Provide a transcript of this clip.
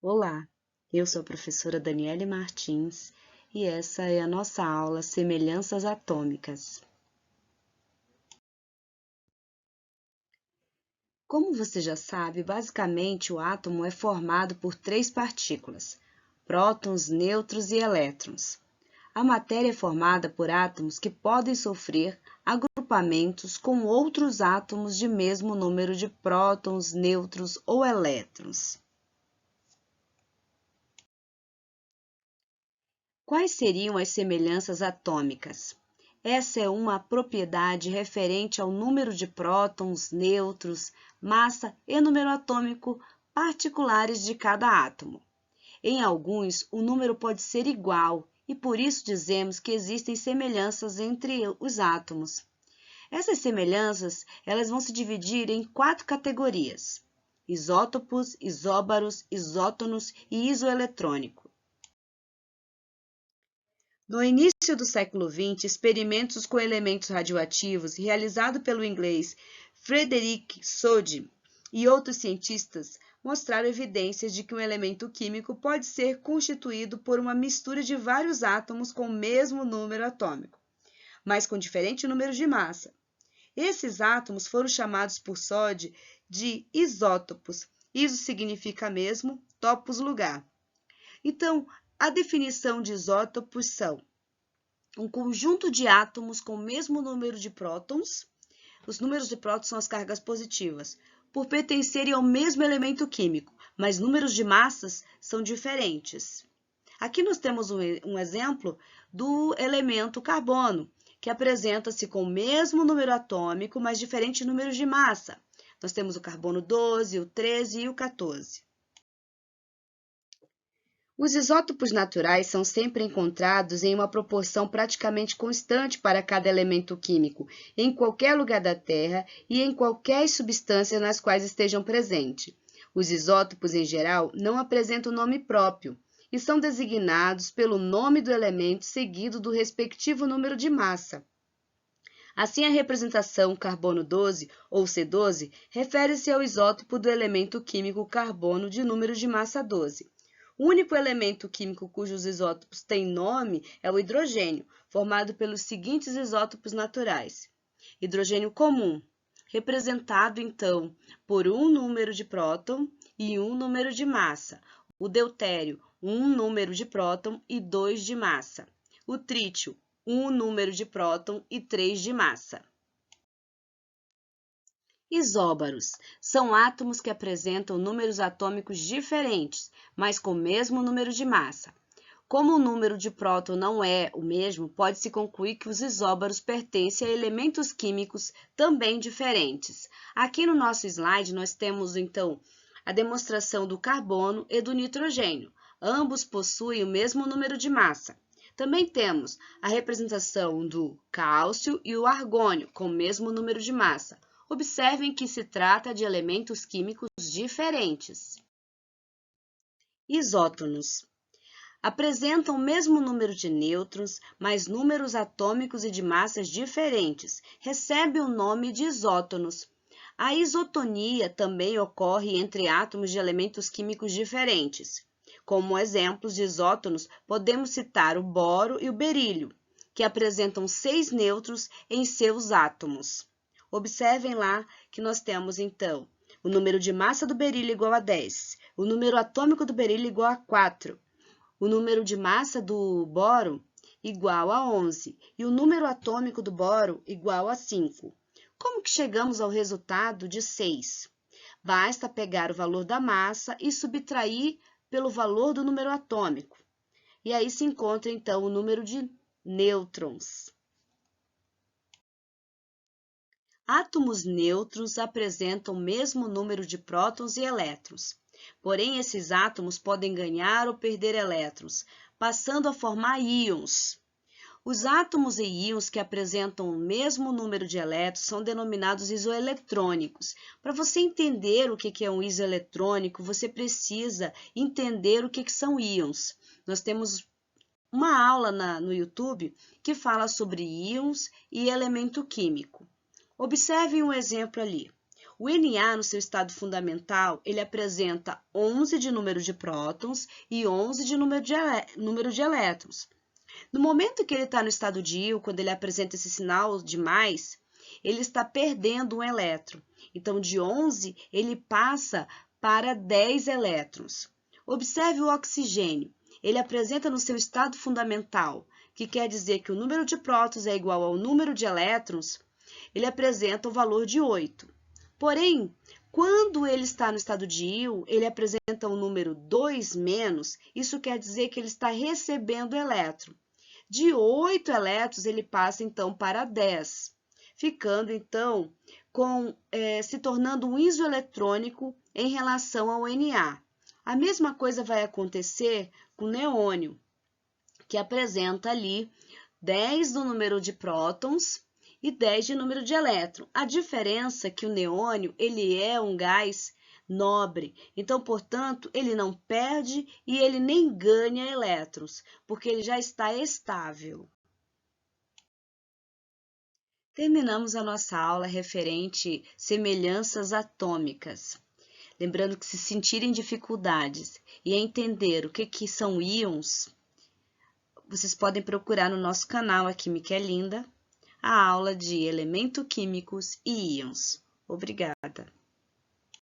Olá, eu sou a professora Daniele Martins e essa é a nossa aula Semelhanças Atômicas. Como você já sabe, basicamente o átomo é formado por três partículas: prótons, nêutrons e elétrons. A matéria é formada por átomos que podem sofrer agrupamentos com outros átomos de mesmo número de prótons, nêutrons ou elétrons. Quais seriam as semelhanças atômicas? Essa é uma propriedade referente ao número de prótons, nêutrons, massa e número atômico particulares de cada átomo. Em alguns, o número pode ser igual e por isso dizemos que existem semelhanças entre os átomos. Essas semelhanças, elas vão se dividir em 4 categorias: isótopos, isóbaros, isótonos e isoeletrônico. No início do século XX, experimentos com elementos radioativos realizados pelo inglês Frederick Soddy e outros cientistas mostraram evidências de que um elemento químico pode ser constituído por uma mistura de vários átomos com o mesmo número atômico, mas com diferente número de massa. Esses átomos foram chamados por Soddy de isótopos. Iso significa mesmo, topos, lugar. Então, a definição de isótopos são um conjunto de átomos com o mesmo número de prótons. Os números de prótons são as cargas positivas, por pertencerem ao mesmo elemento químico, mas números de massas são diferentes. Aqui nós temos um exemplo do elemento carbono, que apresenta-se com o mesmo número atômico, mas diferentes números de massa. Nós temos o carbono 12, o 13 e o 14. Os isótopos naturais são sempre encontrados em uma proporção praticamente constante para cada elemento químico, em qualquer lugar da Terra e em qualquer substância nas quais estejam presentes. Os isótopos, em geral, não apresentam nome próprio e são designados pelo nome do elemento seguido do respectivo número de massa. Assim, a representação carbono 12 ou C12 refere-se ao isótopo do elemento químico carbono de número de massa 12. O único elemento químico cujos isótopos têm nome é o hidrogênio, formado pelos seguintes isótopos naturais: hidrogênio comum, representado então por um número de próton e um número de massa; o deutério, um número de próton e 2 de massa; o trítio, um número de próton e 3 de massa. Isóbaros são átomos que apresentam números atômicos diferentes, mas com o mesmo número de massa. Como o número de próton não é o mesmo, pode-se concluir que os isóbaros pertencem a elementos químicos também diferentes. Aqui no nosso slide nós temos então a demonstração do carbono e do nitrogênio. Ambos possuem o mesmo número de massa. Também temos a representação do cálcio e o argônio com o mesmo número de massa. Observem que se trata de elementos químicos diferentes. Isótonos apresentam o mesmo número de nêutrons, mas números atômicos e de massas diferentes. Recebem o nome de isótonos. A isotonia também ocorre entre átomos de elementos químicos diferentes. Como exemplos de isótonos, podemos citar o boro e o berílio, que apresentam 6 nêutrons em seus átomos. Observem lá que nós temos, então, o número de massa do berílio igual a 10, o número atômico do berílio igual a 4, o número de massa do boro igual a 11 e o número atômico do boro igual a 5. Como que chegamos ao resultado de 6? Basta pegar o valor da massa e subtrair pelo valor do número atômico. E aí se encontra, então, o número de nêutrons. Átomos nêutrons apresentam o mesmo número de prótons e elétrons. Porém, esses átomos podem ganhar ou perder elétrons, passando a formar íons. Os átomos e íons que apresentam o mesmo número de elétrons são denominados isoeletrônicos. Para você entender o que é um isoeletrônico, você precisa entender o que são íons. Nós temos uma aula no YouTube que fala sobre íons e elemento químico. Observem um exemplo ali. O Na, no seu estado fundamental, ele apresenta 11 de número de prótons e 11 de número de elétrons. No momento que ele está no estado de íon, quando ele apresenta esse sinal de mais, ele está perdendo um elétron. Então, de 11, ele passa para 10 elétrons. Observe o oxigênio. Ele apresenta no seu estado fundamental, que quer dizer que o número de prótons é igual ao número de elétrons, ele apresenta o valor de 8. Porém, quando ele está no estado de íon, ele apresenta o número 2-, isso quer dizer que ele está recebendo elétron. De 8 elétrons, ele passa então para 10, ficando então se tornando um isoeletrônico em relação ao Na. A mesma coisa vai acontecer com o neônio, que apresenta ali 10 do número de prótons e 10 de número de elétron. A diferença é que o neônio ele é um gás nobre, então, portanto, ele não perde e ele nem ganha elétrons, porque ele já está estável. Terminamos a nossa aula referente semelhanças atômicas. Lembrando que se sentirem dificuldades e entender o que são íons, vocês podem procurar no nosso canal, a Química é Linda, a aula de elementos químicos e íons. Obrigada!